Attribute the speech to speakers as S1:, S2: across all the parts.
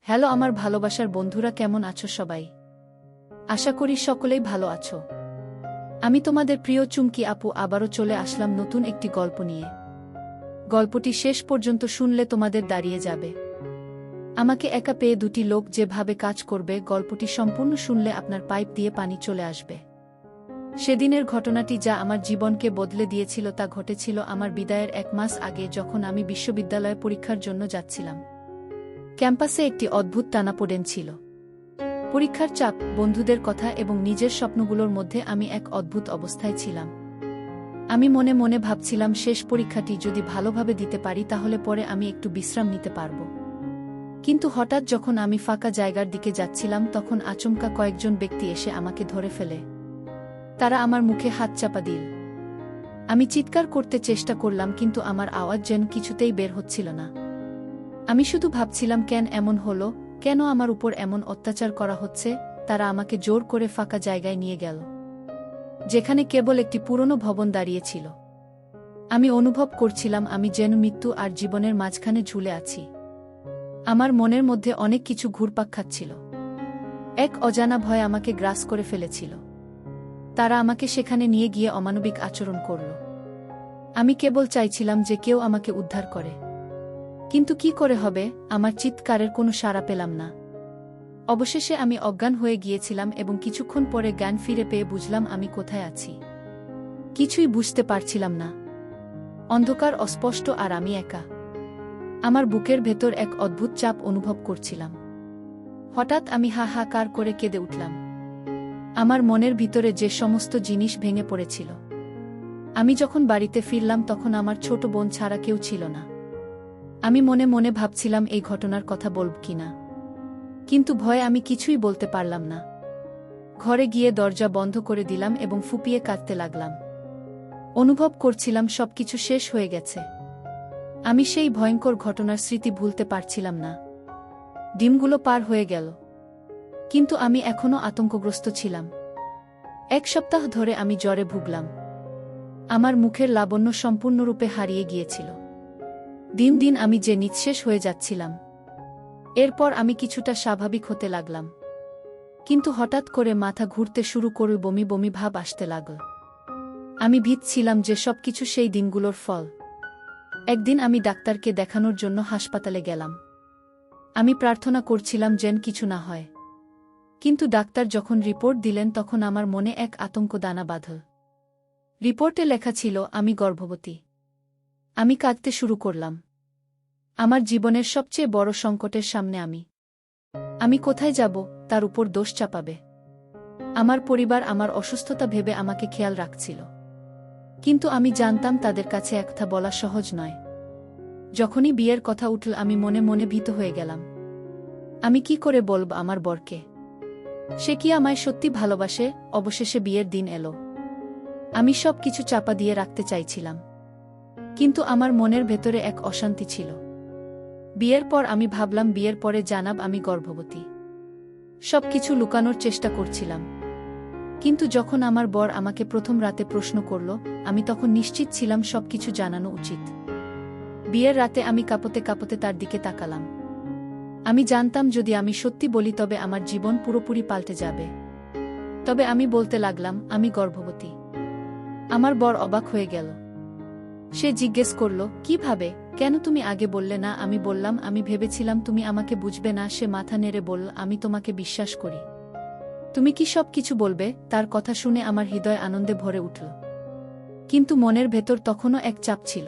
S1: Hello আমার ভালোবাসার বন্ধুরা, কেমন আছো সবাই? আশা করি সকলেই ভালো আছো। আমি তোমাদের প্রিয় চুমকি আপু আবারও চলে আসলাম নতুন একটি গল্প নিয়ে। গল্পটি শেষ পর্যন্ত শুনলে তোমাদের দাঁড়িয়ে যাবে। আমাকে একা পেয়ে দুটি লোক যেভাবে কাজ করবে, গল্পটি সম্পূর্ণ শুনলে আপনার পাইপ দিয়ে পানি চলে আসবে। সেদিনের ঘটনাটি যা আমার জীবনকে বদলে দিয়েছিল তা ঘটেছিল আমার বিদায়ের 1 মাস আগে, যখন আমি বিশ্ববিদ্যালয়ে পরীক্ষার জন্য যাচ্ছিলাম। ক্যাম্পাসে একটি অদ্ভুত টানাপোড়েন ছিল। পরীক্ষার চাপ, বন্ধুদের কথা এবং নিজের স্বপ্নগুলোর মধ্যে আমি এক অদ্ভুত অবস্থায় ছিলাম। আমি মনে মনে ভাবছিলাম, শেষ পরীক্ষাটি যদি ভালোভাবে দিতে পারি তাহলে পরে আমি একটু বিশ্রাম নিতে পারব। কিন্তু হঠাৎ যখন আমি ফাঁকা জায়গার দিকে যাচ্ছিলাম, তখন আচমকা কয়েকজন ব্যক্তি এসে আমাকে ধরে ফেলে। তারা আমার মুখে হাত চাপা দিল। আমি চিৎকার করতে চেষ্টা করলাম, কিন্তু আমার আওয়াজ যেন কিছুতেই বের হচ্ছিল না। আমি শুধু ভাবছিলাম, কেন এমন হলো, কেন আমার উপর এমন অত্যাচার করা হচ্ছে। তারা আমাকে জোর করে ফাঁকা জায়গায় নিয়ে গেল, যেখানে কেবল একটি পুরনো ভবন দাঁড়িয়েছিল। আমি অনুভব করছিলাম আমি যেন মৃত্যু আর জীবনের মাঝখানে ঝুলে আছি। আমার মনের মধ্যে অনেক কিছু ঘুরপাক খাচ্ছিল। এক অজানা ভয় আমাকে গ্রাস করে ফেলেছিল। তারা আমাকে সেখানে নিয়ে গিয়ে অমানবিক আচরণ করল। আমি কেবল চাইছিলাম যে কেউ আমাকে উদ্ধার করে। কিন্তু কি করে হবে? আমার চিৎকারের কোনো সাড়া পেলাম না। অবশেষে আমি অজ্ঞান হয়ে গিয়েছিলাম এবং কিছুক্ষণ পরে জ্ঞান ফিরে পেয়ে বুঝলাম আমি কোথায় আছি। কিছুই বুঝতে পারছিলাম না। অন্ধকার, অস্পষ্ট, আর আমি একা। আমার বুকের ভেতর এক অদ্ভুত চাপ অনুভব করছিলাম। হঠাৎ আমি হাহাকার করে কেঁদে উঠলাম। আমার মনের ভিতরে যে সমস্ত জিনিস ভেঙে পড়েছিল। আমি যখন বাড়িতে ফিরলাম তখন আমার ছোট বোন ছাড়া কেউ ছিল না। আমি মনে মনে ভাবছিলাম এই ঘটনার কথা বলব কিনা, কিন্তু ভয়ে আমি কিছুই বলতে পারলাম না। ঘরে গিয়ে দরজা বন্ধ করে দিলাম এবং ফুপিয়ে কাঁদতে লাগলাম। অনুভব করছিলাম সবকিছু শেষ হয়ে গেছে। আমি সেই ভয়ঙ্কর ঘটনার স্মৃতি ভুলতে পারছিলাম না। দিনগুলো পার হয়ে গেল, কিন্তু আমি এখনও আতঙ্কগ্রস্ত ছিলাম। 1 সপ্তাহ ধরে আমি জ্বরে ভুগলাম। আমার মুখের লাবণ্য সম্পূর্ণরূপে হারিয়ে গিয়েছিল। দিন দিন আমি যে নিঃশেষ হয়ে যাচ্ছিলাম। এরপর আমি কিছুটা স্বাভাবিক হতে লাগলাম, কিন্তু হঠাৎ করে মাথা ঘুরতে শুরু করে বমি বমি ভাব আসতে লাগল। আমি ভীত ছিলাম যে সবকিছু সেই দিনগুলোর ফল। একদিন আমি ডাক্তারকে দেখানোর জন্য হাসপাতালে গেলাম। আমি প্রার্থনা করছিলাম যেন কিছু না হয়। কিন্তু ডাক্তার যখন রিপোর্ট দিলেন তখন আমার মনে এক আতঙ্ক দানা বাঁধল। রিপোর্টে লেখা ছিল আমি গর্ভবতী। আমি কাঁদতে শুরু করলাম। আমার জীবনের সবচেয়ে বড় সংকটের সামনে আমি কোথায় যাব? তার উপর দোষ চাপাবে। আমার পরিবার আমার অসুস্থতা ভেবে আমাকে খেয়াল রাখছিল, কিন্তু আমি জানতাম তাদের কাছে একটা বলা সহজ নয়। যখনই বিয়ের কথা উঠল আমি মনে মনে ভীত হয়ে গেলাম। আমি কি করে বলব আমার বরকে? সে কি আমায় সত্যি ভালোবাসে? অবশেষে বিয়ের দিন এলো। আমি সব কিছু চাপা দিয়ে রাখতে চাইছিলাম, কিন্তু আমার মনের ভেতরে এক অশান্তি ছিল। বিয়ের পর আমি ভাবলাম বিয়ের পরে জানাব আমি গর্ভবতী। সবকিছু লুকানোর চেষ্টা করছিলাম, কিন্তু যখন আমার বর আমাকে প্রথম রাতে প্রশ্ন করল, আমি তখন নিশ্চিত ছিলাম সবকিছু জানানো উচিত। বিয়ের রাতে আমি কাঁপতে কাঁপতে তার দিকে তাকালাম। আমি জানতাম যদি আমি সত্যি বলি তবে আমার জীবন পুরোপুরি পাল্টে যাবে। তবে আমি বলতে লাগলাম আমি গর্ভবতী। আমার বর অবাক হয়ে গেল। সে জিজ্ঞেস করল, কিভাবে? কেন তুমি আগে বললে না? আমি বললাম আমি ভেবেছিলাম তুমি আমাকে বুঝবে না। সে মাথা নেড়ে বলল, আমি তোমাকে বিশ্বাস করি। তুমি কি সব কিছু বলবে? তার কথা শুনে আমার হৃদয় আনন্দে ভরে উঠল, কিন্তু মনের ভেতর তখনও এক চাপ ছিল।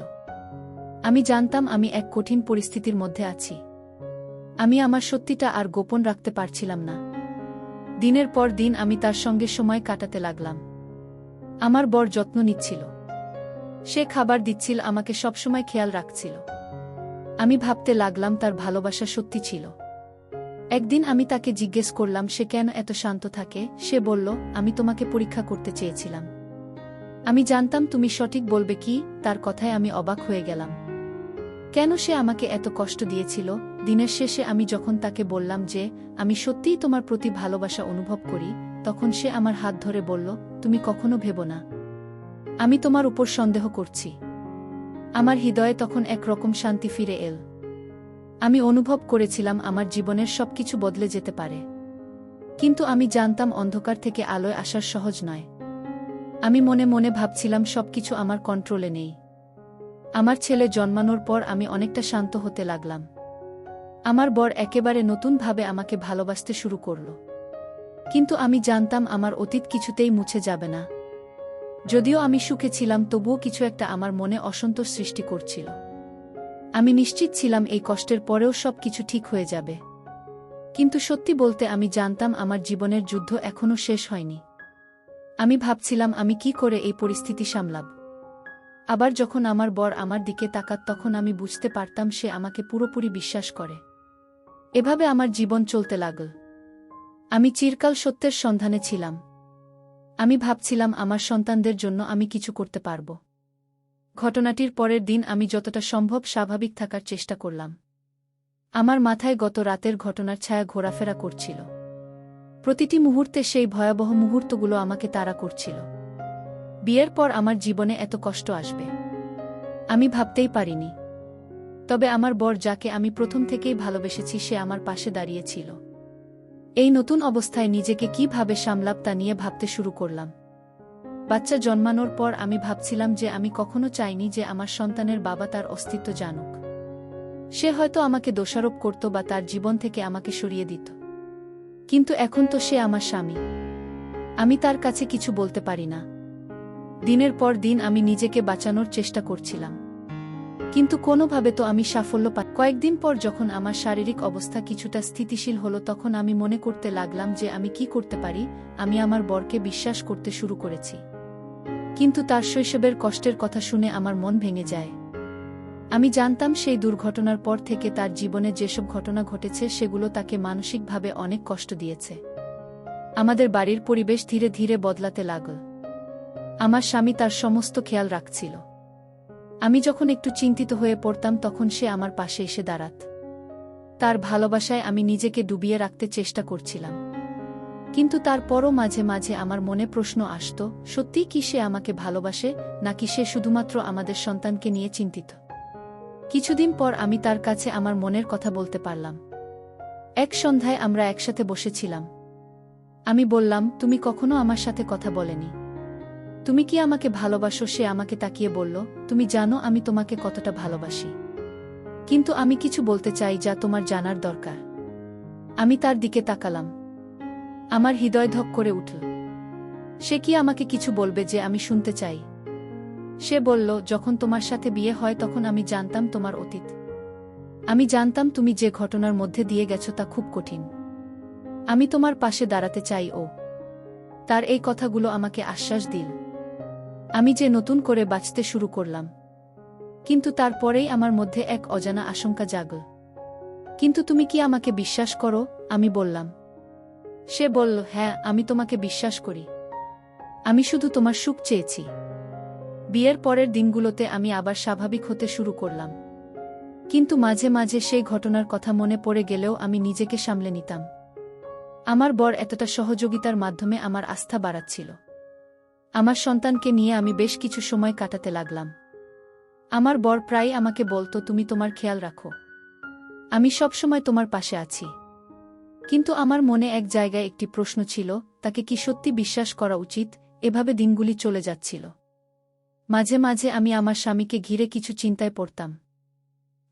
S1: আমি জানতাম আমি এক কঠিন পরিস্থিতির মধ্যে আছি। আমি আমার সত্যিটা আর গোপন রাখতে পারছিলাম না। দিনের পর দিন আমি তার সঙ্গে সময় কাটাতে লাগলাম। আমার বর যত্ন নিচ্ছিল। সে খাবার দিচ্ছিল, আমাকে সবসময় খেয়াল রাখছিল। আমি ভাবতে লাগলাম তার ভালোবাসা সত্যি ছিল। একদিন আমি তাকে জিজ্ঞেস করলাম সে কেন এত শান্ত থাকে। সে বলল, আমি তোমাকে পরীক্ষা করতে চেয়েছিলাম। আমি জানতাম তুমি সঠিক বলবে কি। তার কথায় আমি অবাক হয়ে গেলাম। কেন সে আমাকে এত কষ্ট দিয়েছিল? দিনের শেষে আমি যখন তাকে বললাম যে আমি সত্যিই তোমার প্রতি ভালোবাসা অনুভব করি, তখন সে আমার হাত ধরে বলল, তুমি কখনো ভেবো না আমি তোমার উপর সন্দেহ করছি। আমার হৃদয়ে তখন একরকম শান্তি ফিরে এল। আমি অনুভব করেছিলাম আমার জীবনের সবকিছু বদলে যেতে পারে। কিন্তু আমি জানতাম অন্ধকার থেকে আলোয় আসার সহজ নয়। আমি মনে মনে ভাবছিলাম সবকিছু আমার কন্ট্রোলে নেই। আমার ছেলে জন্মানোর পর আমি অনেকটা শান্ত হতে লাগলাম। আমার বর একেবারে নতুনভাবে আমাকে ভালোবাসতে শুরু করল। কিন্তু আমি জানতাম আমার অতীত কিছুতেই মুছে যাবে না। যদিও আমি সুখে ছিলাম, তবুও কিছু একটা আমার মনে অসন্তোষ সৃষ্টি করছিল। আমি নিশ্চিত ছিলাম এই কষ্টের পরেও সব কিছু ঠিক হয়ে যাবে। কিন্তু সত্যি বলতে আমি জানতাম আমার জীবনের যুদ্ধ এখনও শেষ হয়নি। আমি ভাবছিলাম আমি কি করে এই পরিস্থিতি সামলাব। আবার যখন আমার বর আমার দিকে তাকাত তখন আমি বুঝতে পারতাম সে আমাকে পুরোপুরি বিশ্বাস করে। এভাবে আমার জীবন চলতে লাগল। আমি চিরকাল সত্যের সন্ধানে ছিলাম। আমি ভাবছিলাম আমার সন্তানদের জন্য আমি কিছু করতে পারব। ঘটনাটির পরের দিন আমি যতটা সম্ভব স্বাভাবিক থাকার চেষ্টা করলাম। আমার মাথায় গত রাতের ঘটনার ছায়া ঘোরাফেরা করছিল। প্রতিটি মুহূর্তে সেই ভয়াবহ মুহূর্তগুলো আমাকে তাড়া করছিল। বিয়ের পর আমার জীবনে এত কষ্ট আসবে আমি ভাবতেই পারিনি। তবে আমার বর, যাকে আমি প্রথম থেকেই ভালোবেসেছি, সে আমার পাশে দাঁড়িয়েছিল। এই নতুন অবস্থায় নিজেকে কিভাবে সামলাব তা নিয়ে ভাবতে শুরু করলাম। বাচ্চা জন্মানোর পর আমি ভাবছিলাম যে আমি কখনো চাইনি যে আমার সন্তানের বাবা তার অস্তিত্ব জানুক। সে হয়তো আমাকে দোষারোপ করত বা তার জীবন থেকে আমাকে সরিয়ে দিত। কিন্তু এখন তো সে আমার স্বামী। আমি তার কাছে কিছু বলতে পারি না। দিনের পর দিন আমি নিজেকে বাঁচানোর চেষ্টা করছিলাম, কিন্তু কোনোভাবে তো আমি সাফল্য পাই। কয়েকদিন পর যখন আমার শারীরিক অবস্থা কিছুটা স্থিতিশীল হলো তখন আমি মনে করতে লাগলাম যে আমি কি করতে পারি। আমি আমার বরকে বিশ্বাস করতে শুরু করেছি। কিন্তু তার শৈশবের কষ্টের কথা শুনে আমার মন ভেঙে যায়। আমি জানতাম সেই দুর্ঘটনার পর থেকে তার জীবনে যেসব ঘটনা ঘটেছে সেগুলো তাকে মানসিকভাবে অনেক কষ্ট দিয়েছে। আমাদের বাড়ির পরিবেশ ধীরে ধীরে বদলাতে লাগল। আমার স্বামী তার সমস্ত খেয়াল রাখছিল। আমি যখন একটু চিন্তিত হয়ে পড়তাম তখন সে আমার পাশে এসে দাঁড়াত। তার ভালোবাসায় আমি নিজেকে ডুবিয়ে রাখতে চেষ্টা করছিলাম। কিন্তু তারপরও মাঝে মাঝে আমার মনে প্রশ্ন আসত, সত্যিই কি সে আমাকে ভালোবাসে, নাকি সে শুধুমাত্র আমাদের সন্তানকে নিয়ে চিন্তিত। কিছুদিন পর আমি তার কাছে আমার মনের কথা বলতে পারলাম। এক সন্ধ্যায় আমরা একসাথে বসেছিলাম। আমি বললাম, তুমি কখনো আমার সাথে কথা বলেনি। তুমি কি আমাকে ভালোবাসো? সে আমাকে তাকিয়ে বলল, তুমি জানো আমি তোমাকে কতটা ভালোবাসি। কিন্তু আমি কিছু বলতে চাই যা তোমার জানার দরকার। আমি তার দিকে তাকালাম। আমার হৃদয় ধক করে উঠল। সে কি আমাকে কিছু বলবে যে আমি শুনতে চাই? সে বলল, যখন তোমার সাথে বিয়ে হয় তখন আমি জানতাম তোমার অতীত। আমি জানতাম তুমি যে ঘটনার মধ্যে দিয়ে গেছো তা খুব কঠিন। আমি তোমার পাশে দাঁড়াতে চাই। তার এই কথাগুলো আমাকে আশ্বাস দিল। আমি যে নতুন করে বাঁচতে শুরু করলাম। কিন্তু তারপরেই আমার মধ্যে এক অজানা আশঙ্কা জাগল। কিন্তু তুমি কি আমাকে বিশ্বাস করো? আমি বললাম। সে বলল, হ্যাঁ, আমি তোমাকে বিশ্বাস করি। আমি শুধু তোমার সুখ চেয়েছি। বিয়ের পরের দিনগুলোতে আমি আবার স্বাভাবিক হতে শুরু করলাম। কিন্তু মাঝে মাঝে সেই ঘটনার কথা মনে পড়ে গেলেও আমি নিজেকে সামলে নিতাম। আমার বর এতটা সহযোগিতার মাধ্যমে আমার আস্থা বাড়াচ্ছিল। আমার সন্তানকে নিয়ে আমি বেশ কিছু সময় কাটাতে লাগলাম। আমার বর প্রায়ই আমাকে বলতো, তুমি তোমার খেয়াল রাখো, আমি সবসময় তোমার পাশে আছি। কিন্তু আমার মনে এক জায়গায় একটি প্রশ্ন ছিল, তাকে কি সত্যি বিশ্বাস করা উচিত? এভাবে দিনগুলি চলে যাচ্ছিল। মাঝে মাঝে আমি আমার স্বামীকে ঘিরে কিছু চিন্তায় পড়তাম।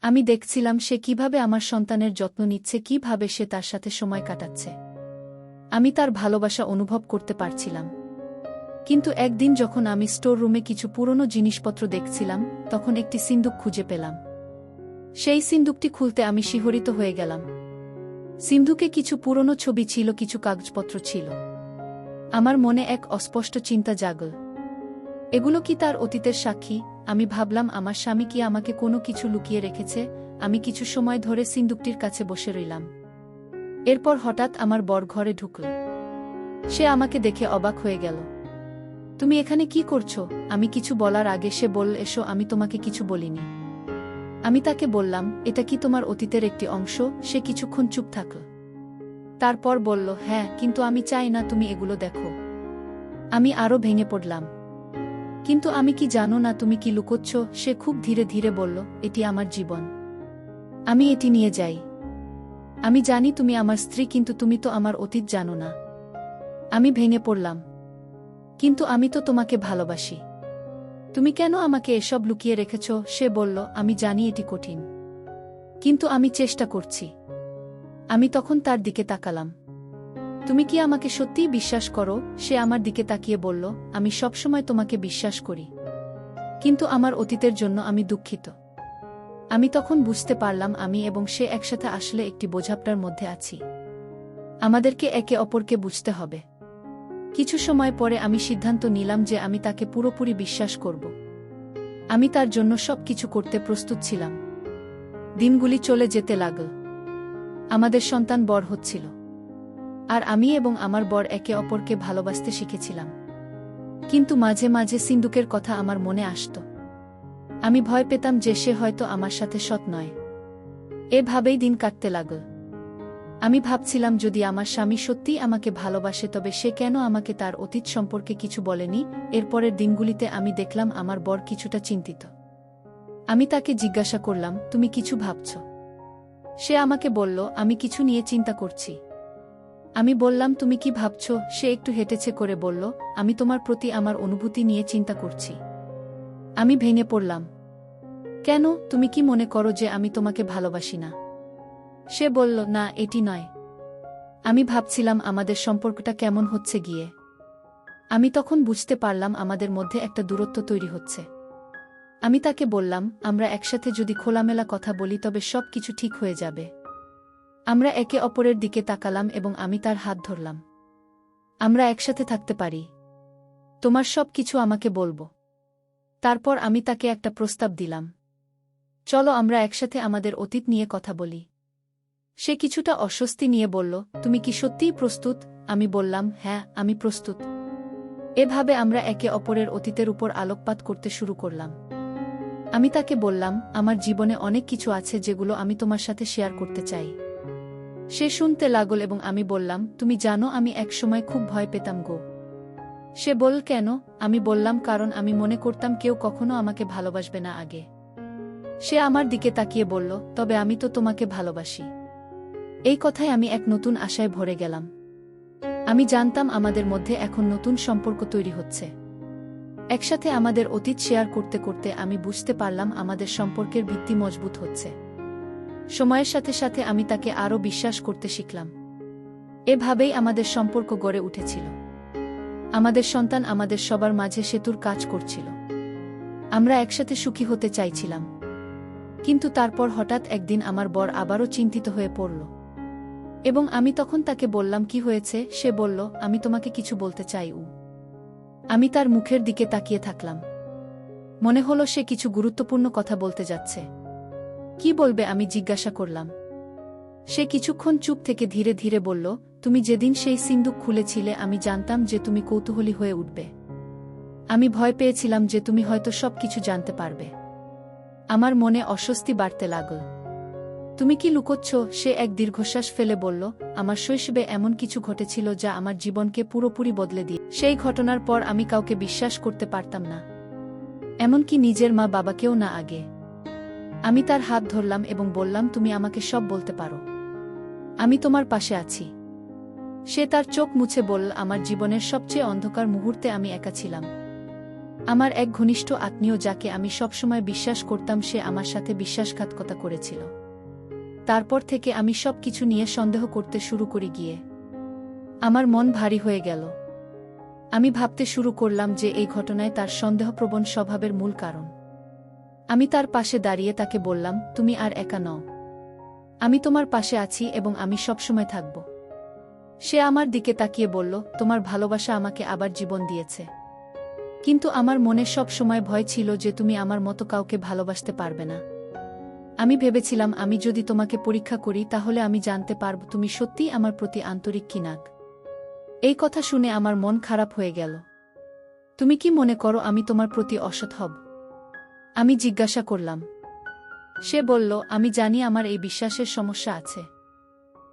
S1: আমি দেখছিলাম সে কিভাবে আমার সন্তানের যত্ন নিচ্ছে, কিভাবে সে তার সাথে সময় কাটাচ্ছে। আমি তার ভালোবাসা অনুভব করতে পারছিলাম। কিন্তু একদিন যখন আমি স্টোর রুমে কিছু পুরনো জিনিসপত্র দেখছিলাম তখন একটি সিন্দুক খুঁজে পেলাম। সেই সিন্দুকটি খুলতে আমি শিহরিত হয়ে গেলাম। সিন্ধুকে কিছু পুরনো ছবি ছিল, কিছু কাগজপত্র ছিল। আমার মনে এক অস্পষ্ট চিন্তা জাগল। এগুলো কি তার অতীতের সাক্ষী? আমি ভাবলাম, আমার স্বামী কি আমাকে কোনো কিছু লুকিয়ে রেখেছে? আমি কিছু সময় ধরে সিন্দুকটির কাছে বসে রইলাম। এরপর হঠাৎ আমার বর ঘরে ঢুকল। সে আমাকে দেখে অবাক হয়ে গেল। তুমি এখানে কি করছো? আমি কিছু বলার আগে সে বলল, এসো, আমি তোমাকে কিছু বলিনি। আমি তাকে বললাম, এটা কি তোমার অতীতের একটি অংশ? সে কিছুক্ষণ চুপ থাকল। তারপর বলল, হ্যাঁ, কিন্তু আমি চাই না তুমি এগুলো দেখো। আমি আরও ভেঙে পড়লাম। কিন্তু আমি কি জানো না তুমি কি লুকোচ্ছ? সে খুব ধীরে ধীরে বলল, এটি আমার জীবন। আমি এটি নিয়ে যাই। আমি জানি তুমি আমার স্ত্রী, কিন্তু তুমি তো আমার অতীত জানো না। আমি ভেঙে পড়লাম। কিন্তু আমি তো তোমাকে ভালোবাসি। তুমি কেন আমাকে এসব লুকিয়ে রেখেছ? সে বলল, আমি জানি এটি কঠিন, কিন্তু আমি চেষ্টা করছি। আমি তখন তার দিকে তাকালাম। তুমি কি আমাকে সত্যিই বিশ্বাস করো? সে আমার দিকে তাকিয়ে বলল, আমি সবসময় তোমাকে বিশ্বাস করি, কিন্তু আমার অতীতের জন্য আমি দুঃখিত। আমি তখন বুঝতে পারলাম আমি এবং সে একসাথে আসলে একটি বোঝাপটার মধ্যে আছি। আমাদেরকে একে অপরকে বুঝতে হবে। কিছু সময় পরে আমি সিদ্ধান্ত নিলাম যে আমি তাকে পুরোপুরি বিশ্বাস করব। আমি তার জন্য সব কিছু করতে প্রস্তুত ছিলাম। দিনগুলি চলে যেতে লাগল। আমাদের সন্তান বড় হচ্ছিল, আর আমি এবং আমার বর একে অপরকে ভালোবাসতে শিখেছিলাম। কিন্তু মাঝে মাঝে সিন্দুকের কথা আমার মনে আসত। আমি ভয় পেতাম যে সে হয়তো আমার সাথে সৎ নয়। এভাবেই দিন কাটতে লাগল। আমি ভাবছিলাম, যদি আমার স্বামী সত্যিই আমাকে ভালোবাসে তবে সে কেন আমাকে তার অতীত সম্পর্কে কিছু বলেনি। এরপরের দিনগুলিতে আমি দেখলাম আমার বর কিছুটা চিন্তিত। আমি তাকে জিজ্ঞাসা করলাম, তুমি কিছু ভাবছ? সে আমাকে বলল, আমি কিছু নিয়ে চিন্তা করছি। আমি বললাম, তুমি কি ভাবছ? সে একটু হেঁটেছে করে বলল, আমি তোমার প্রতি আমার অনুভূতি নিয়ে চিন্তা করছি। আমি ভেঙে পড়লাম। কেন? তুমি কি মনে করো যে আমি তোমাকে ভালোবাসি না? সে বলল, না, এটি নয়। আমি ভাবছিলাম আমাদের সম্পর্কটা কেমন হচ্ছে গিয়ে। আমি তখন বুঝতে পারলাম আমাদের মধ্যে একটা দূরত্ব তৈরি হচ্ছে। আমি তাকে বললাম, আমরা একসাথে যদি খোলামেলা কথা বলি তবে সব কিছু ঠিক হয়ে যাবে। আমরা একে অপরের দিকে তাকালাম এবং আমি তার হাত ধরলাম। আমরা একসাথে থাকতে পারি। তোমার সব কিছু আমাকে বলবো। তারপর আমি তাকে একটা প্রস্তাব দিলাম। চলো আমরা একসাথে আমাদের অতীত নিয়ে কথা বলি। সে কিছুটা অস্বস্তি নিয়ে বলল, তুমি কি সত্যিই প্রস্তুত? আমি বললাম, হ্যাঁ, আমি প্রস্তুত। এভাবে আমরা একে অপরের অতীতের উপর আলোকপাত করতে শুরু করলাম। আমি তাকে বললাম, আমার জীবনে অনেক কিছু আছে যেগুলো আমি তোমার সাথে শেয়ার করতে চাই। সে শুনতে লাগল এবং আমি বললাম, তুমি জানো আমি একসময় খুব ভয় পেতাম গো। সে বলল, কেন? আমি বললাম, কারণ আমি মনে করতাম কেউ কখনো আমাকে ভালোবাসবে না আগে। সে আমার দিকে তাকিয়ে বলল, তবে আমি তো তোমাকে ভালোবাসি। এই কথায় আমি এক নতুন আশায় ভরে গেলাম। আমি জানতাম আমাদের মধ্যে এখন নতুন সম্পর্ক তৈরি হচ্ছে। একসাথে আমাদের অতীত শেয়ার করতে করতে আমি বুঝতে পারলাম আমাদের সম্পর্কের ভিত্তি মজবুত হচ্ছে। সময়ের সাথে সাথে আমি তাকে আরও বিশ্বাস করতে শিখলাম। এভাবেই আমাদের সম্পর্ক গড়ে উঠেছিল। আমাদের সন্তান আমাদের সবার মাঝে সেতুর কাজ করছিল। আমরা একসাথে সুখী হতে চাইছিলাম। কিন্তু তারপর হঠাৎ একদিন আমার বর আবারও চিন্তিত হয়ে পড়ল। এবং আমি তখন তাকে বললাম, কি হয়েছে? সে বলল, আমি তোমাকে কিছু বলতে চাই। আমি তার মুখের দিকে তাকিয়ে থাকলাম। মনে হলো সে কিছু গুরুত্বপূর্ণ কথা বলতে যাচ্ছে। কি বলবে? আমি জিজ্ঞাসা করলাম। সে কিছুক্ষণ চুপ থেকে ধীরে ধীরে বলল, তুমি যেদিন সেই সিন্দুক খুলেছিলে আমি জানতাম যে তুমি কৌতূহলী হয়ে উঠবে। আমি ভয় পেয়েছিলাম যে তুমি হয়তো সব কিছু জানতে পারবে। আমার মনে অস্বস্তি বাড়তে লাগল। তুমি কি লুকোচ্ছ? সে এক দীর্ঘশ্বাস ফেলে বলল, আমার শৈশবে এমন কিছু ঘটেছিল যা আমার জীবনকে পুরোপুরি বদলে দিয়ে। সেই ঘটনার পর আমি কাউকে বিশ্বাস করতে পারতাম না, এমনকি নিজের মা বাবাকেও না আগে। আমি তার হাত ধরলাম এবং বললাম, তুমি আমাকে সব বলতে পারো। আমি তোমার পাশে আছি। সে তার চোখ মুছে বলল, আমার জীবনের সবচেয়ে অন্ধকার মুহূর্তে আমি একা ছিলাম। আমার এক ঘনিষ্ঠ আত্মীয় যাকে আমি সবসময় বিশ্বাস করতাম সে আমার সাথে বিশ্বাসঘাতকতা করেছিল। তারপর থেকে আমি সব কিছু নিয়ে সন্দেহ করতে শুরু করি গিয়ে। আমার মন ভারী হয়ে গেল। আমি ভাবতে শুরু করলাম যে এই ঘটনায় তার সন্দেহপ্রবণ স্বভাবের মূল কারণ। আমি তার পাশে দাঁড়িয়ে তাকে বললাম, তুমি আর একা নও। আমি তোমার পাশে আছি এবং আমি সবসময় থাকব। সে আমার দিকে তাকিয়ে বলল, তোমার ভালোবাসা আমাকে আবার জীবন দিয়েছে। কিন্তু আমার মনে সব সময় ভয় ছিল যে তুমি আমার মতো কাউকে ভালোবাসতে পারবে না। আমি ভেবেছিলাম আমি যদি তোমাকে পরীক্ষা করি তাহলে আমি জানতে পারব তুমি সত্যিই আমার প্রতি আন্তরিক কিনা। এই কথা শুনে আমার মন খারাপ হয়ে গেল। তুমি কি মনে করো আমি তোমার প্রতি অসৎ হব? আমি জিজ্ঞাসা করলাম। সে বলল, আমি জানি আমার এই বিশ্বাসের সমস্যা আছে,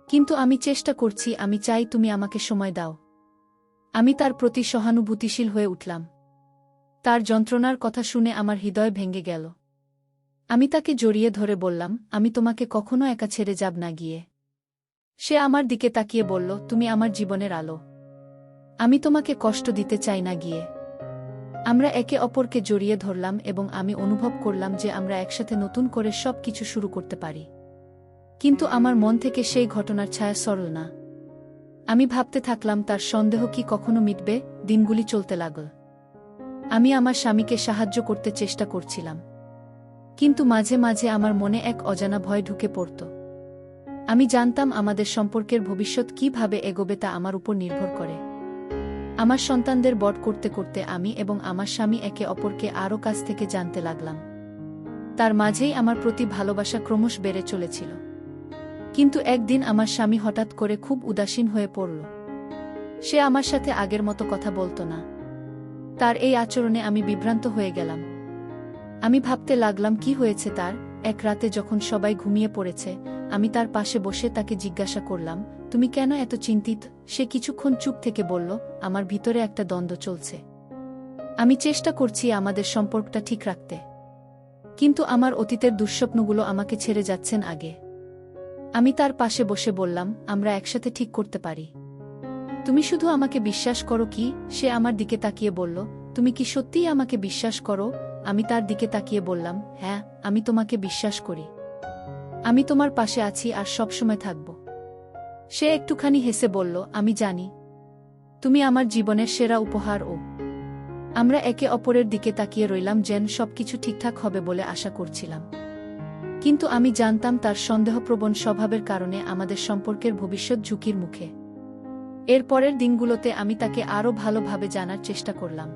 S1: কিন্তু আমি চেষ্টা করছি। আমি চাই তুমি আমাকে সময় দাও। আমি তার প্রতি সহানুভূতিশীল হয়ে উঠলাম। তার যন্ত্রণার কথা শুনে আমার হৃদয় ভেঙে গেল। আমি তাকে জড়িয়ে ধরে বললাম, আমি তোমাকে কখনো একা ছেড়ে যাব না গিয়ে। সে আমার দিকে তাকিয়ে বলল, তুমি আমার জীবনের আলো। আমি তোমাকে কষ্ট দিতে চাই না গিয়ে। আমরা একে অপরকে জড়িয়ে ধরলাম এবং আমি অনুভব করলাম যে আমরা একসাথে নতুন করে সব কিছু শুরু করতে পারি। কিন্তু আমার মন থেকে সেই ঘটনার ছায়া সরল না। আমি ভাবতে থাকলাম তার সন্দেহ কি কখনো মিটবে। দিনগুলি চলতে লাগল। আমি আমার স্বামীকে সাহায্য করতে চেষ্টা করছিলাম, কিন্তু মাঝে মাঝে আমার মনে এক অজানা ভয় ঢুকে পড়ত। আমি জানতাম আমাদের সম্পর্কের ভবিষ্যৎ কিভাবে এগোবে তা আমার উপর নির্ভর করে। আমার সন্তানদের বড় করতে করতে আমি এবং আমার স্বামী একে অপরকে আরও কাছ থেকে জানতে লাগলাম। তার মাঝেই আমার প্রতি ভালোবাসা ক্রমশ বেড়ে চলেছিল। কিন্তু একদিন আমার স্বামী হঠাৎ করে খুব উদাসীন হয়ে পড়ল। সে আমার সাথে আগের মতো কথা বলতো না। তার এই আচরণে আমি বিভ্রান্ত হয়ে গেলাম। আমি ভাবতে লাগলাম কি হয়েছে তার। এক রাতে যখন সবাই ঘুমিয়ে পড়েছে, আমি তার পাশে বসে তাকে জিজ্ঞাসা করলাম, তুমি কেন এত চিন্তিত? সে কিছুক্ষণ চুপ থেকে বলল, আমার ভিতরে একটা দ্বন্দ্ব চলছে। আমি চেষ্টা করছি আমাদের সম্পর্কটা ঠিক রাখতে, কিন্তু আমার অতীতের দুঃস্বপ্নগুলো আমাকে ছেড়ে যাচ্ছেন আগে। আমি তার পাশে বসে বললাম, আমরা একসাথে ঠিক করতে পারি। তুমি শুধু আমাকে বিশ্বাস করো কি? সে আমার দিকে তাকিয়ে বলল, তুমি কি সত্যিই আমাকে বিশ্বাস করো? আমি তার দিকে তাকিয়ে বললাম, হ্যাঁ, আমি তোমাকে বিশ্বাস করি। আমি তোমার পাশে আছি আর সবসময় থাকব। সে একটুখানি হেসে বলল, আমি জানি তুমি আমার জীবনের সেরা উপহার। আমরা একে অপরের দিকে তাকিয়ে রইলাম, যেন সবকিছু ঠিকঠাক হবে বলে আশা করছিলাম। কিন্তু আমি জানতাম তার সন্দেহপ্রবণ স্বভাবের কারণে আমাদের সম্পর্কের ভবিষ্যৎ ঝুঁকির মুখে। এর পরের দিনগুলোতে আমি তাকে আরও ভালোভাবে জানার চেষ্টা করলাম।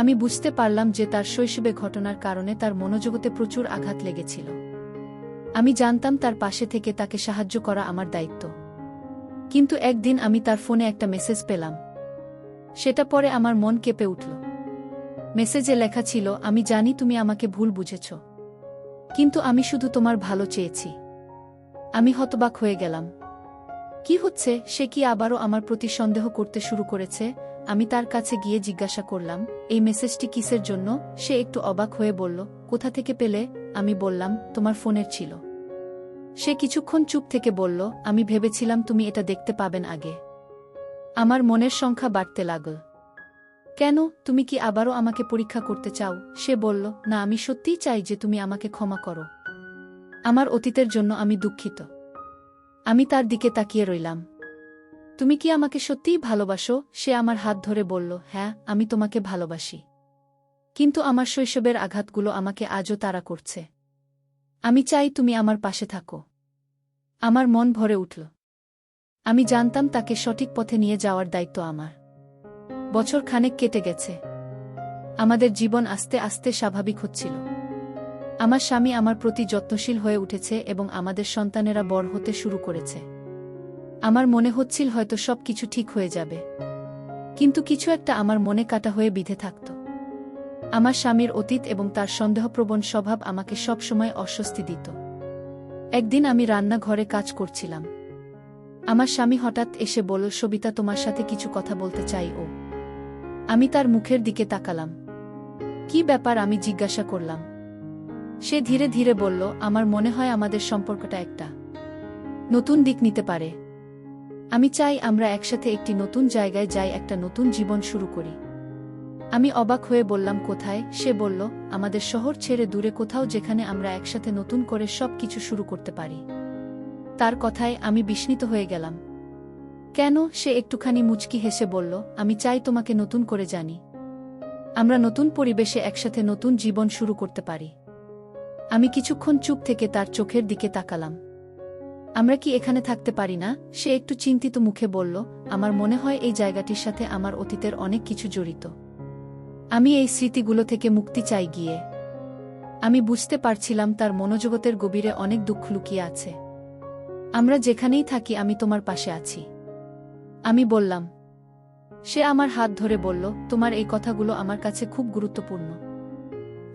S1: আমি বুঝতে পারলাম যে তার শৈশবে ঘটনার কারণে তার মনোজগতে প্রচুর আঘাত লেগেছিল। আমি জানতাম তার পাশে থেকে তাকে সাহায্য করা আমার দায়িত্ব। কিন্তু একদিন আমি তার ফোনে একটা মেসেজ পেলাম। সেটা পরে আমার মন কেঁপে উঠল। মেসেজে লেখা ছিল, আমি জানি তুমি আমাকে ভুল বুঝেছ, কিন্তু আমি শুধু তোমার ভালো চেয়েছি। আমি হতবাক হয়ে গেলাম। কি হচ্ছে? সে কি আবারও আমার প্রতি সন্দেহ করতে শুরু করেছে? আমি তার কাছে গিয়ে জিজ্ঞাসা করলাম, এই মেসেজটি কিসের জন্য? সে একটু অবাক হয়ে বলল, কোথা থেকে পেলে? আমি বললাম, তোমার ফোনের ছিল। সে কিছুক্ষণ চুপ থেকে বলল, আমি ভেবেছিলাম তুমি এটা দেখতে পাবেন আগে। আমার মনের সংখ্যা বাড়তে লাগল। কেন? তুমি কি আবারও আমাকে পরীক্ষা করতে চাও? সে বলল, না, আমি সত্যিই চাই যে তুমি আমাকে ক্ষমা করো। আমার অতীতের জন্য আমি দুঃখিত। আমি তার দিকে তাকিয়ে রইলাম। তুমি কি আমাকে সত্যিই ভালোবাসো? সে আমার হাত ধরে বলল, হ্যাঁ, আমি তোমাকে ভালোবাসি। কিন্তু আমার শৈশবের আঘাতগুলো আমাকে আজও তাড়া করছে। আমি চাই তুমি আমার পাশে থাকো। আমার মন ভরে উঠল। আমি জানতাম তাকে সঠিক পথে নিয়ে যাওয়ার দায়িত্ব আমার। বছর খানেক কেটে গেছে। আমাদের জীবন আস্তে আস্তে স্বাভাবিক হচ্ছিল। আমার স্বামী আমার প্রতি যত্নশীল হয়ে উঠেছে এবং আমাদের সন্তানেরা বড় হতে শুরু করেছে। আমার মনে হচ্ছিল হয়তো সব কিছু ঠিক হয়ে যাবে, কিন্তু কিছু একটা আমার মনে কাটা হয়ে বিঁধে থাকত। আমার স্বামীর অতীত এবং তার সন্দেহপ্রবণ স্বভাব আমাকে সবসময় অস্বস্তি দিত। একদিন আমি রান্নাঘরে কাজ করছিলাম। আমার স্বামী হঠাৎ এসে বলল, সবিতা, তোমার সাথে কিছু কথা বলতে চাই। আমি তার মুখের দিকে তাকালাম। কি ব্যাপার? আমি জিজ্ঞাসা করলাম। সে ধীরে ধীরে বলল, আমার মনে হয় আমাদের সম্পর্কটা একটা নতুন দিক নিতে পারে। আমি চাই আমরা একসাথে একটি নতুন জায়গায় যাই, একটা নতুন জীবন শুরু করি। আমি অবাক হয়ে বললাম, কোথায়? সে বলল, আমাদের শহর ছেড়ে দূরে কোথাও, যেখানে আমরা একসাথে নতুন করে সব কিছু শুরু করতে পারি। তার কথায় আমি বিস্মিত হয়ে গেলাম। কেন? সে একটুখানি মুচকি হেসে বলল, আমি চাই তোমাকে নতুন করে জানি। আমরা নতুন পরিবেশে একসাথে নতুন জীবন শুরু করতে পারি। আমি কিছুক্ষণ চুপ থেকে তার চোখের দিকে তাকালাম। আমরা কি এখানে থাকতে পারি না? সে একটু চিন্তিত মুখে বলল, আমার মনে হয় এই জায়গাটির সাথে আমার অতীতের অনেক কিছু জড়িত। আমি এই স্মৃতিগুলো থেকে মুক্তি চাই গিয়ে। আমি বুঝতে পারছিলাম তার মনোজগতের গভীরে অনেক দুঃখ লুকিয়ে আছে। আমরা যেখানেই থাকি, আমি তোমার পাশে আছি, আমি বললাম। সে আমার হাত ধরে বলল, তোমার এই কথাগুলো আমার কাছে খুব গুরুত্বপূর্ণ।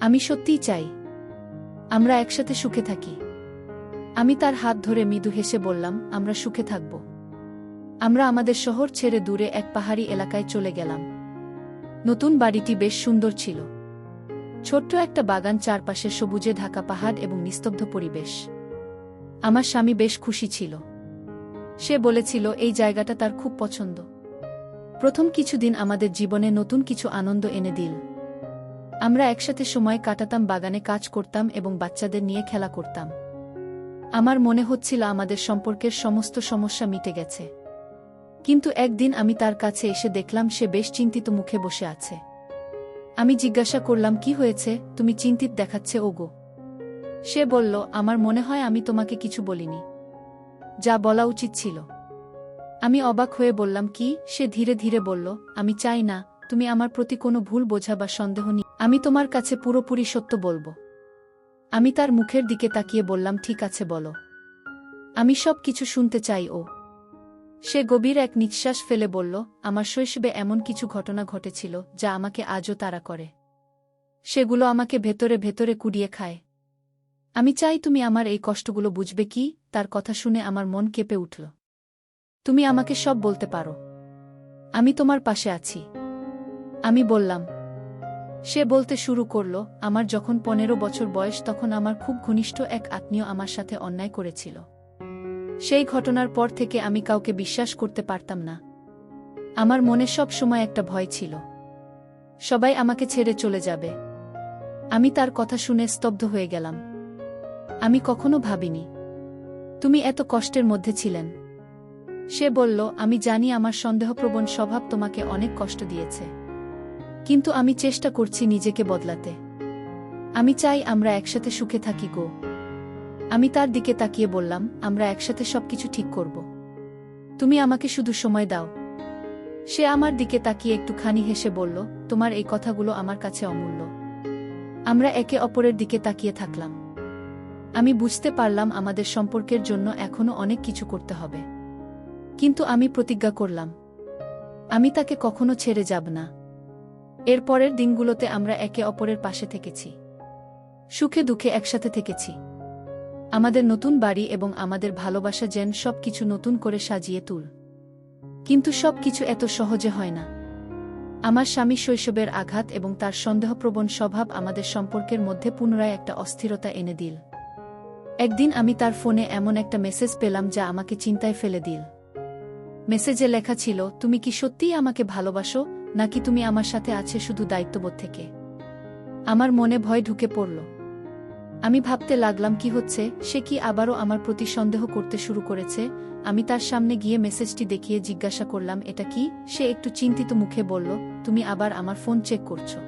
S1: আমি সত্যিই চাই আমরা একসাথে সুখে থাকি। আমি তার হাত ধরে মৃদু হেসে বললাম, আমরা সুখে থাকব। আমরা আমাদের শহর ছেড়ে দূরে এক পাহাড়ি এলাকায় চলে গেলাম। নতুন বাড়িটি বেশ সুন্দর ছিল। ছোট্ট একটা বাগান, চারপাশে সবুজে ঢাকা পাহাড় এবং নিস্তব্ধ পরিবেশ। আমার স্বামী বেশ খুশি ছিল। সে বলেছিল এই জায়গাটা তার খুব পছন্দ। প্রথম কিছুদিন আমাদের জীবনে নতুন কিছু আনন্দ এনে দিল। আমরা একসাথে সময় কাটাতাম, বাগানে কাজ করতাম এবং বাচ্চাদের নিয়ে খেলা করতাম। আমার মনে হচ্ছিল আমাদের সম্পর্কের সমস্ত সমস্যা মিটে গেছে। কিন্তু একদিন আমি তার কাছে এসে দেখলাম সে বেশ চিন্তিত মুখে বসে আছে। আমি জিজ্ঞাসা করলাম, কি হয়েছে, তুমি চিন্তিত দেখাচ্ছে ওগো? সে বলল, আমার মনে হয় আমি তোমাকে কিছু বলিনি, যা বলা উচিত ছিল। আমি অবাক হয়ে বললাম, কি? সে ধীরে ধীরে বলল, আমি চাই না তুমি আমার প্রতি কোনো ভুল বোঝা বা সন্দেহ নিয়ে। আমি তোমার কাছে পুরোপুরি সত্য বলবো। আমি তার মুখের দিকে তাকিয়ে বললাম, ঠিক আছে বলো, আমি সব কিছু শুনতে চাই। ও সে গভীর এক নিঃশ্বাস ফেলে বলল, আমার শৈশবে এমন কিছু ঘটনা ঘটেছিল যা আমাকে আজও তাড়া করে। সেগুলো আমাকে ভেতরে ভেতরে কুড়িয়ে খায়। আমি চাই তুমি আমার এই কষ্টগুলো বুঝবে। কি? তার কথা শুনে আমার মন কেঁপে উঠল। তুমি আমাকে সব বলতে পারো, আমি তোমার পাশে আছি, আমি বললাম। সে বলতে শুরু করল, আমার যখন 15 বছর বয়স তখন আমার খুব ঘনিষ্ঠ এক আত্মীয় আমার সাথে অন্যায় করেছিল। সেই ঘটনার পর থেকে আমি কাউকে বিশ্বাস করতে পারতাম না। আমার মনে সব সময় একটা ভয় ছিল, সবাই আমাকে ছেড়ে চলে যাবে। আমি তার কথা শুনে স্তব্ধ হয়ে গেলাম। আমি কখনো ভাবিনি তুমি এত কষ্টের মধ্যে ছিলেন। সে বলল, আমি জানি আমার সন্দেহপ্রবণ স্বভাব তোমাকে অনেক কষ্ট দিয়েছে, কিন্তু আমি চেষ্টা করছি নিজেকে বদলাতে। আমি চাই আমরা একসাথে সুখে থাকি গো। আমি তার দিকে তাকিয়ে বললাম, আমরা একসাথে সবকিছু ঠিক করব, তুমি আমাকে শুধু সময় দাও। সে আমার দিকে তাকিয়ে একটুখানি হেসে বলল, তোমার এই কথাগুলো আমার কাছে অমূল্য। আমরা একে অপরের দিকে তাকিয়ে থাকলাম। আমি বুঝতে পারলাম আমাদের সম্পর্কের জন্য এখনো অনেক কিছু করতে হবে, কিন্তু আমি প্রতিজ্ঞা করলাম আমি তাকে কখনো ছেড়ে যাব না। এর পরের দিনগুলোতে আমরা একে অপরের পাশে থেকেছি, সুখে দুঃখে একসাথে থেকেছি। আমাদের নতুন বাড়ি এবং আমাদের ভালোবাসা যেন সব কিছু নতুন করে সাজিয়ে তুল। কিন্তু সব কিছু এত সহজে হয় না। আমার স্বামী শৈশবের আঘাত এবং তার সন্দেহপ্রবণ স্বভাব আমাদের সম্পর্কের মধ্যে পুনরায় একটা অস্থিরতা এনে দিল। একদিন আমি তার ফোনে এমন একটা মেসেজ পেলাম যা আমাকে চিন্তায় ফেলে দিল। মেসেজে লেখা ছিল, তুমি কি সত্যিই আমাকে ভালোবাসো, নাকি তুমি আমার সাথে আছে শুধু দায়িত্ববোধ থেকে? আমার মনে ভয় ঢুকে পড়ল। আমি ভাবতে লাগলাম, কি হচ্ছে? সে কি আবারও আমার প্রতি সন্দেহ করতে শুরু করেছে? আমি তার সামনে গিয়ে মেসেজটি দেখিয়ে জিজ্ঞাসা করলাম, এটা কি? সে একটু চিন্তিত মুখে বলল, তুমি আবার আমার ফোন চেক করছো?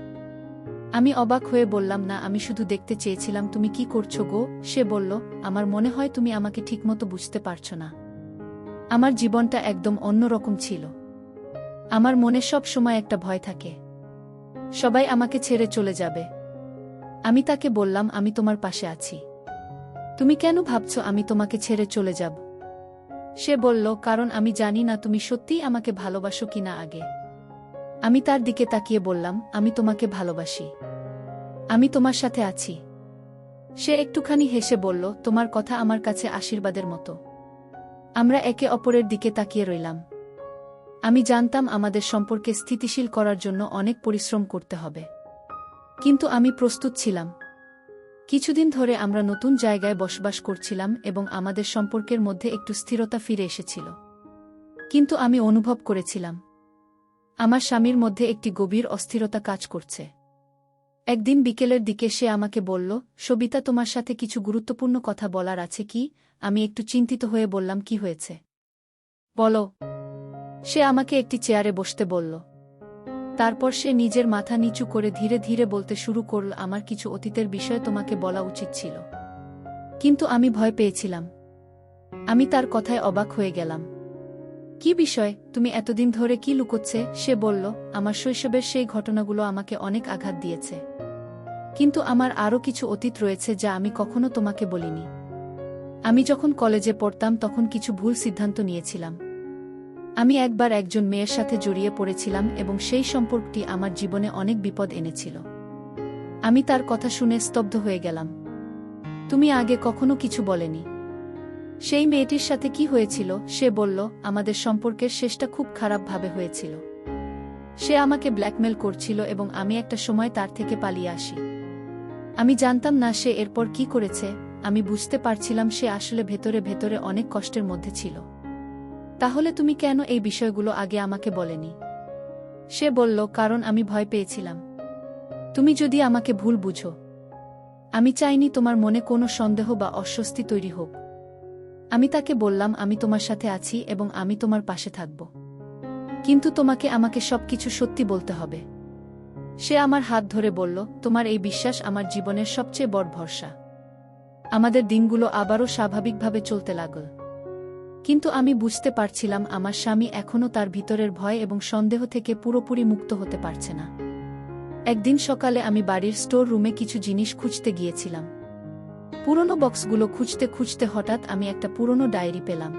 S1: আমি অবাক হয়ে বললাম, না, আমি শুধু দেখতে চেয়েছিলাম তুমি কি করছো গো। সে বলল, আমার মনে হয় তুমি আমাকে ঠিকমতো বুঝতে পারছো না। আমার জীবনটা একদম অন্যরকম ছিল। আমার মনে সব সময় একটা ভয় থাকে, সবাই আমাকে ছেড়ে চলে যাবে। আমি তাকে বললাম, আমি তোমার পাশে আছি, তুমি কেন ভাবছো আমি তোমাকে ছেড়ে চলে যাব? সে বলল, কারণ আমি জানি না তুমি সত্যিই আমাকে ভালোবাসো কিনা আগে। আমি তার দিকে তাকিয়ে বললাম, আমি তোমাকে ভালোবাসি, আমি তোমার সাথে আছি। সে একটুখানি হেসে বলল, তোমার কথা আমার কাছে আশীর্বাদের মতো। আমরা একে অপরের দিকে তাকিয়ে রইলাম। আমি জানতাম আমাদের সম্পর্কে স্থিতিশীল করার জন্য অনেক পরিশ্রম করতে হবে, কিন্তু আমি প্রস্তুত ছিলাম। কিছুদিন ধরে আমরা নতুন জায়গায় বসবাস করছিলাম এবং আমাদের সম্পর্কের মধ্যে একটু স্থিরতা ফিরে এসেছিল। কিন্তু আমি অনুভব করেছিলাম আমার স্বামীর মধ্যে একটি গভীর অস্থিরতা কাজ করছে। একদিন বিকেলের দিকে সে আমাকে বলল, সবিতা, তোমার সাথে কিছু গুরুত্বপূর্ণ কথা বলার আছে কি? আমি একটু চিন্তিত হয়ে বললাম, কি হয়েছে বলো। সে আমাকে একটি চেয়ারে বসতে বলল। তারপর সে নিজের মাথা নিচু করে ধীরে ধীরে বলতে শুরু করল, আমার কিছু অতীতের বিষয়ে তোমাকে বলা উচিত ছিল, কিন্তু আমি ভয় পেয়েছিলাম। আমি তার কথায় অবাক হয়ে গেলাম। কি বিষয়? তুমি এতদিন ধরে কি লুকোচ্ছে? সে বলল, আমার শৈশবের সেই ঘটনাগুলো আমাকে অনেক আঘাত দিয়েছে, কিন্তু আমার আরও কিছু অতীত রয়েছে যা আমি কখনো তোমাকে বলিনি। আমি যখন কলেজে পড়তাম তখন কিছু ভুল সিদ্ধান্ত নিয়েছিলাম। আমি একবার একজন মেয়ের সাথে জড়িয়ে পড়েছিলাম এবং সেই সম্পর্কটি আমার জীবনে অনেক বিপদ এনেছিল। আমি তার কথা শুনে স্তব্ধ হয়ে গেলাম। তুমি আগে কখনো কিছু বলেনি। সেই মেয়েটির সাথে কি হয়েছিল? সে বলল, আমাদের সম্পর্কের শেষটা খুব খারাপভাবে হয়েছিল। সে আমাকে ব্ল্যাকমেল করছিল এবং আমি একটা সময় তার থেকে পালিয়ে আসি। আমি জানতাম না সে এরপর কি করেছে, আমি বুঝতে পারছিলাম সে আসলে ভেতরে ভেতরে অনেক কষ্টের মধ্যে ছিল। তাহলে তুমি কেন এই বিষয়গুলো আগে আমাকে বলেনি? সে বলল, কারণ আমি ভয় পেয়েছিলাম তুমি যদি আমাকে ভুল বুঝো। আমি চাইনি তোমার মনে কোনো সন্দেহ বা অস্বস্তি তৈরি হোক। আমি তাকে বললাম, আমি তোমার সাথে আছি এবং আমি তোমার পাশে থাকব, কিন্তু তোমাকে আমাকে সবকিছু সত্যি বলতে হবে। সে আমার হাত ধরে বলল, তোমার এই বিশ্বাস আমার জীবনের সবচেয়ে বড় ভরসা। আমাদের দিনগুলো আবারও স্বাভাবিকভাবে চলতে লাগল, কিন্তু আমি বুঝতে পারছিলাম আমার স্বামী এখনও তার ভিতরের ভয় এবং সন্দেহ থেকে পুরোপুরি মুক্ত হতে পারছে না। একদিন সকালে আমি বাড়ির স্টোর রুমে কিছু জিনিস খুঁজতে গিয়েছিলাম। পুরনো বক্সগুলো খুঁজতে খুঁজতে হঠাৎ আমি একটা পুরনো ডায়েরি পেলাম।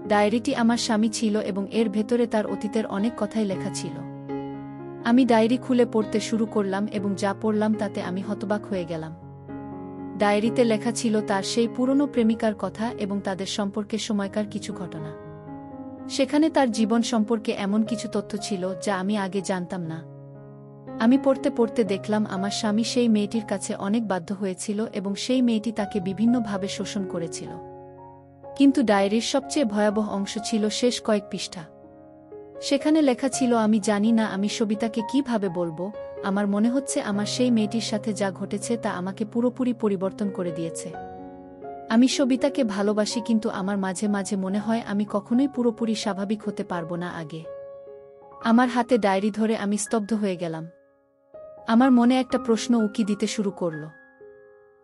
S1: ডায়েরিটি আমার স্বামী ছিল এবং এর ভেতরে তার অতীতের অনেক কথাই লেখা ছিল। আমি ডায়েরি খুলে পড়তে শুরু করলাম এবং যা পড়লাম তাতে আমি হতবাক হয়ে গেলাম। ডায়েরিতে লেখা ছিল তার সেই পুরনো প্রেমিকার কথা এবং তাদের সম্পর্কে সময়কার কিছু ঘটনা। সেখানে তার জীবন সম্পর্কে এমন কিছু তথ্য ছিল যা আমি আগে জানতাম না। আমি পড়তে পড়তে দেখলাম আমার স্বামী সেই মেয়েটির কাছে অনেক বাধ্য হয়েছিল এবং সেই মেয়েটি তাকে বিভিন্নভাবে শোষণ করেছিল। কিন্তু ডায়েরির সবচেয়ে ভয়াবহ অংশ ছিল শেষ কয়েক পৃষ্ঠা। সেখানে লেখা ছিল, আমি জানি না আমি সবিতাকে কিভাবে বলবো, আমার মনে হচ্ছে আমার সেই মেয়েটির সাথে যা ঘটেছে তা আমাকে পুরোপুরি পরিবর্তন করে দিয়েছে। আমি সবিতাকে ভালোবাসি, কিন্তু আমার মাঝে মাঝে মনে হয় আমি কখনোই পুরোপুরি স্বাভাবিক হতে পারবো না আগে। আমার হাতে ডায়েরি ধরে আমি স্তব্ধ হয়ে গেলাম। আমার মনে একটা প্রশ্ন উকি দিতে শুরু করল।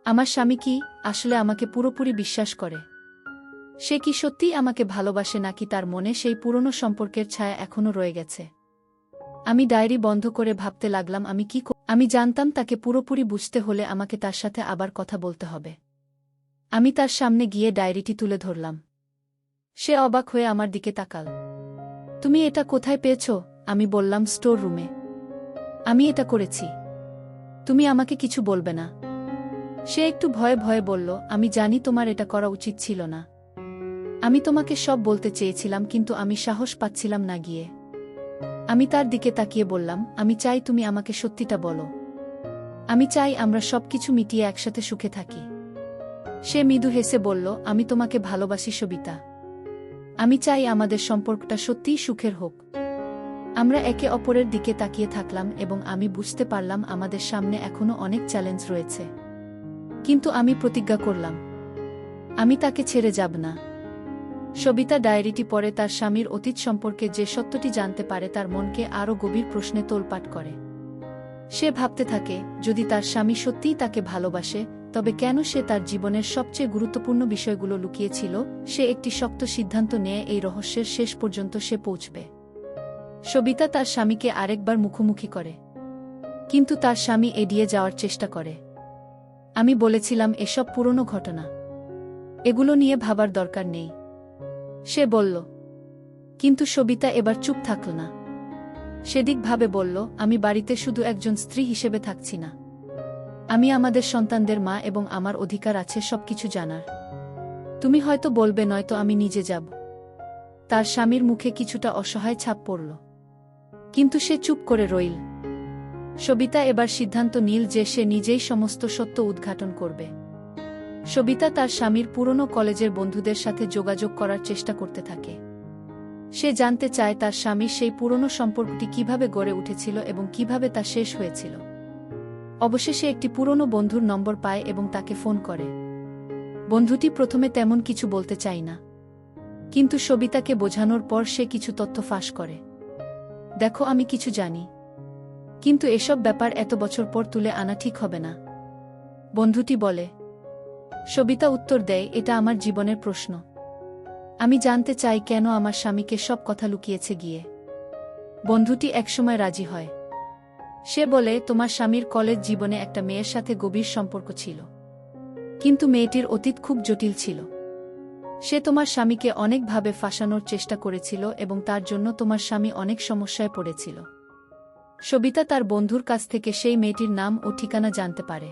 S1: আমার স্বামী কি আসলে আমাকে পুরোপুরি বিশ্বাস করে? সে কি সত্যিই আমাকে ভালোবাসে, নাকি তার মনে সেই পুরনো সম্পর্কের ছায়া এখনও রয়ে গেছে? আমি ডায়েরি বন্ধ করে ভাবতে লাগলাম আমি জানতাম তাকে পুরোপুরি বুঝতে হলে আমাকে তার সাথে আবার কথা বলতে হবে। আমি তার সামনে গিয়ে ডায়েরিটি তুলে ধরলাম। সে অবাক হয়ে আমার দিকে তাকাল। তুমি এটা কোথায় পেয়েছ? আমি বললাম, স্টোর রুমে। আমি এটা করেছি। তুমি আমাকে কিছু বলবে না? সে একটু ভয়ে ভয়ে বলল, আমি জানি তোমার এটা করা উচিত ছিল না। আমি তোমাকে সব বলতে চেয়েছিলাম, কিন্তু আমি সাহস পাচ্ছিলাম না গিয়ে। আমি তার দিকে তাকিয়ে বললাম, আমি চাই তুমি আমাকে সত্যিটা বলো। আমি চাই আমরা সবকিছু মিটিয়ে একসাথে সুখে থাকি। সে মৃদু হেসে বলল, আমি তোমাকে ভালোবাসি সবিতা। আমি চাই আমাদের সম্পর্কটা সত্যিই সুখের হোক। আমরা একে অপরের দিকে তাকিয়ে থাকলাম এবং আমি বুঝতে পারলাম আমাদের সামনে এখনো অনেক চ্যালেঞ্জ রয়েছে। কিন্তু আমি প্রতিজ্ঞা করলাম, আমি তাকে ছেড়ে যাব না। সবিতা ডায়েরিটি পড়ে তার স্বামীর অতীত সম্পর্কে যে সত্যটি জানতে পারে তার মনকে আরও গভীর প্রশ্নে তোলপাট করে। সে ভাবতে থাকে, যদি তার স্বামী সত্যিই তাকে ভালোবাসে, তবে কেন সে তার জীবনের সবচেয়ে গুরুত্বপূর্ণ বিষয়গুলো লুকিয়েছিল? সে একটি শক্ত সিদ্ধান্ত নেয়, এই রহস্যের শেষ পর্যন্ত সে পৌঁছবে। সবিতা তার স্বামীকে আরেকবার মুখোমুখি করে, কিন্তু তার স্বামী এড়িয়ে যাওয়ার চেষ্টা করে। আমি বলেছিলাম, এসব পুরনো ঘটনা, এগুলো নিয়ে ভাবার দরকার নেই, সে বলল। কিন্তু সবিতা এবার চুপ থাকল না। সেদিকভাবে বলল, আমি বাড়িতে শুধু একজন স্ত্রী হিসেবে থাকছি না। আমি আমাদের সন্তানদের মা এবং আমার অধিকার আছে সবকিছু জানার। তুমি হয়তো বলবে, নয়তো আমি নিজে যাব। তার স্বামীর মুখে কিছুটা অসহায় ছাপ পড়ল, কিন্তু সে চুপ করে রইল। সবিতা এবার সিদ্ধান্ত নিল যে সে নিজেই সমস্ত সত্য উদ্ঘাটন করবে। সবিতা তার স্বামীর পুরনো কলেজের বন্ধুদের সাথে যোগাযোগ করার চেষ্টা করতে থাকে। সে জানতে চায় তার স্বামীর সেই পুরনো সম্পর্কটি কিভাবে গড়ে উঠেছিল এবং কিভাবে তা শেষ হয়েছিল। অবশেষে একটি পুরনো বন্ধুর নম্বর পায় এবং তাকে ফোন করে। বন্ধুটি প্রথমে তেমন কিছু বলতে চায় না, কিন্তু সবিতাকে বোঝানোর পর সে কিছু তথ্য ফাঁস করে। দেখো, আমি কিছু জানি, কিন্তু এসব ব্যাপার এত বছর পর তুলে আনা ঠিক হবে না, বন্ধুটি বলে। সবিতা উত্তর দেয়, এটা আমার জীবনের প্রশ্ন। আমি জানতে চাই কেন আমার স্বামীকে সব কথা লুকিয়েছে গিয়ে। বন্ধুটি একসময় রাজি হয়। সে বলে, তোমার স্বামীর কলেজ জীবনে একটা মেয়ের সাথে গভীর সম্পর্ক ছিল, কিন্তু মেয়েটির অতীত খুব জটিল ছিল। সে তোমার স্বামীকে অনেকভাবে ফাঁসানোর চেষ্টা করেছিল এবং তার জন্য তোমার স্বামী অনেক সমস্যায় পড়েছিল। সবিতা তার বন্ধুর কাছ থেকে সেই মেয়েটির নাম ও ঠিকানা জানতে পারে।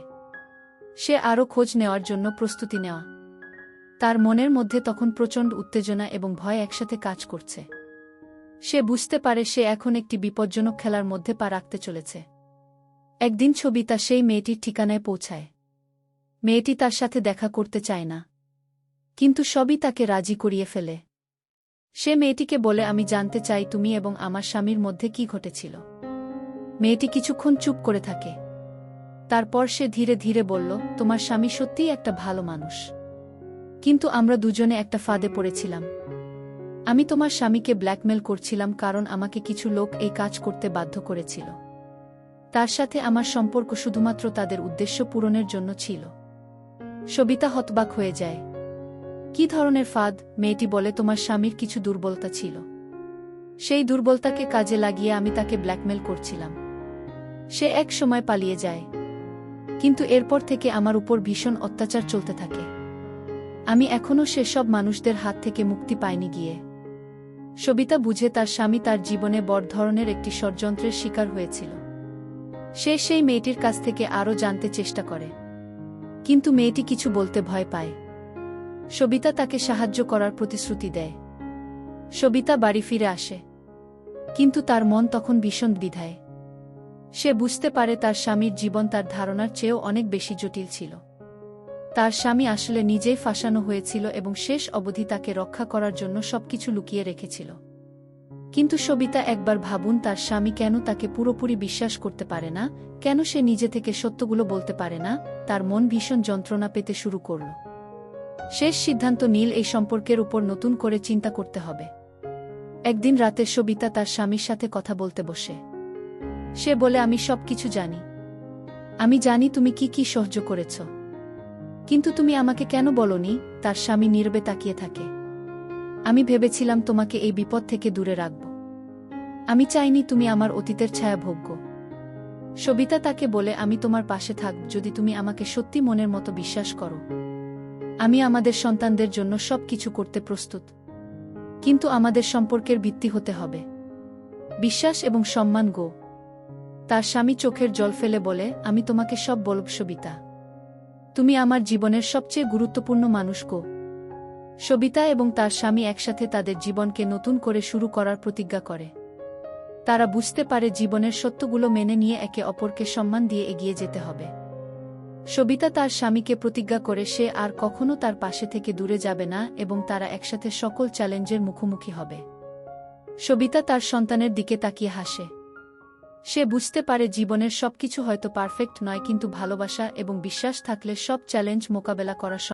S1: সে আরও খোঁজ নেওয়ার জন্য প্রস্তুতি নেওয়া। তার মনের মধ্যে তখন প্রচণ্ড উত্তেজনা এবং ভয় একসাথে কাজ করছে। সে বুঝতে পারে সে এখন একটি বিপজ্জনক খেলার মধ্যে পা রাখতে চলেছে। একদিন সবিতা সেই মেয়েটির ঠিকানায় পৌঁছায়। মেয়েটি তার সাথে দেখা করতে চায় না, কিন্তু সবই তাকে রাজি করিয়ে ফেলে। সে মেয়েটিকে বলে, আমি জানতে চাই তুমি এবং আমার স্বামীর মধ্যে কি ঘটেছিল। মেয়েটি কিছুক্ষণ চুপ করে থাকে। তারপর সে ধীরে ধীরে বলল, তোমার স্বামী সত্যিই একটা ভালো মানুষ, কিন্তু আমরা দুজনে একটা ফাঁদে পড়েছিলাম। আমি তোমার স্বামীকে ব্ল্যাকমেল করছিলাম কারণ আমাকে কিছু লোক এই কাজ করতে বাধ্য করেছিল। তার সাথে আমার সম্পর্ক শুধুমাত্র তাদের উদ্দেশ্য পূরণের জন্য ছিল। সবিতা হতবাক হয়ে যায়। কি ধরনের ফাঁদ? মেয়েটি বলে, তোমার স্বামীর কিছু দুর্বলতা ছিল। সেই দুর্বলতাকে কাজে লাগিয়ে আমি তাকে ব্ল্যাকমেল করছিলাম। সে এক সময় পালিয়ে যায়, কিন্তু এরপর থেকে আমার উপর ভীষণ অত্যাচার চলতে থাকে। আমি এখনও সেসব মানুষদের হাত থেকে মুক্তি পাইনি গিয়ে। সবিতা বুঝে তার স্বামী তার জীবনে বড় ধরনের একটি ষড়যন্ত্রের শিকার হয়েছিল। সে সেই মেয়েটির কাছ থেকে আরও জানতে চেষ্টা করে, কিন্তু মেয়েটি কিছু বলতে ভয় পায়। সবিতা তাকে সাহায্য করার প্রতিশ্রুতি দেয়। সবিতা বাড়ি ফিরে আসে, কিন্তু তার মন তখন ভীষণ দ্বিধায়। সে বুঝতে পারে তার স্বামীর জীবন তার ধারণার চেয়েও অনেক বেশি জটিল ছিল। তার স্বামী আসলে নিজেই ফাঁসানো হয়েছিল এবং শেষ অবধি তাকে রক্ষা করার জন্য সবকিছু লুকিয়ে রেখেছিল। কিন্তু সবিতা একবার ভাবুন, তার স্বামী কেন তাকে পুরোপুরি বিশ্বাস করতে পারে না, কেন সে নিজে থেকে সত্যগুলো বলতে পারে না। তার মন ভীষণ যন্ত্রণা পেতে শুরু করল। শেষ সিদ্ধান্ত নীল এই সম্পর্কের উপর নতুন করে চিন্তা করতে হবে। একদিন রাতে সবিতা তার স্বামীর সাথে কথা বলতে বসে। সে বলে, আমি সব কিছু জানি। আমি জানি তুমি কি কি সহ্য করেছ, কিন্তু তুমি আমাকে কেন বলনি? তার স্বামী নীরবে তাকিয়ে থাকে। আমি ভেবেছিলাম তোমাকে এই বিপদ থেকে দূরে রাখব। আমি চাইনি তুমি আমার অতীতের ছায়া ভোগ্য। সবিতা তাকে বলে, আমি তোমার পাশে থাকব যদি তুমি আমাকে সত্যি মনের মতো বিশ্বাস করো। আমি আমাদের সন্তানদের জন্য সব কিছু করতে প্রস্তুত, কিন্তু আমাদের সম্পর্কের ভিত্তি হতে হবে বিশ্বাস এবং সম্মান গো। তার স্বামী চোখের জল ফেলে বলে, আমি তোমাকে সব বলব সবিতা। তুমি আমার জীবনের সবচেয়ে গুরুত্বপূর্ণ মানুষ গো। সবিতা এবং তার স্বামী একসাথে তাদের জীবনকে নতুন করে শুরু করার প্রতিজ্ঞা করে। তারা বুঝতে পারে জীবনের সত্যগুলো মেনে নিয়ে একে অপরকে সম্মান দিয়ে এগিয়ে যেতে হবে। সবিতা তার স্বামীকে প্রতিজ্ঞা করে সে আর কখনো তার পাশে থেকে দূরে যাবে না এবং তারা একসাথে সকল চ্যালেঞ্জের মুখোমুখি হবে। সবিতা তার সন্তানের দিকে তাকিয়ে হাসে। সে বুঝতে পারে জীবনের সবকিছু হয়তো পারফেক্ট নয়, কিন্তু ভালোবাসা এবং বিশ্বাস থাকলে সব চ্যালেঞ্জ মোকাবেলা করা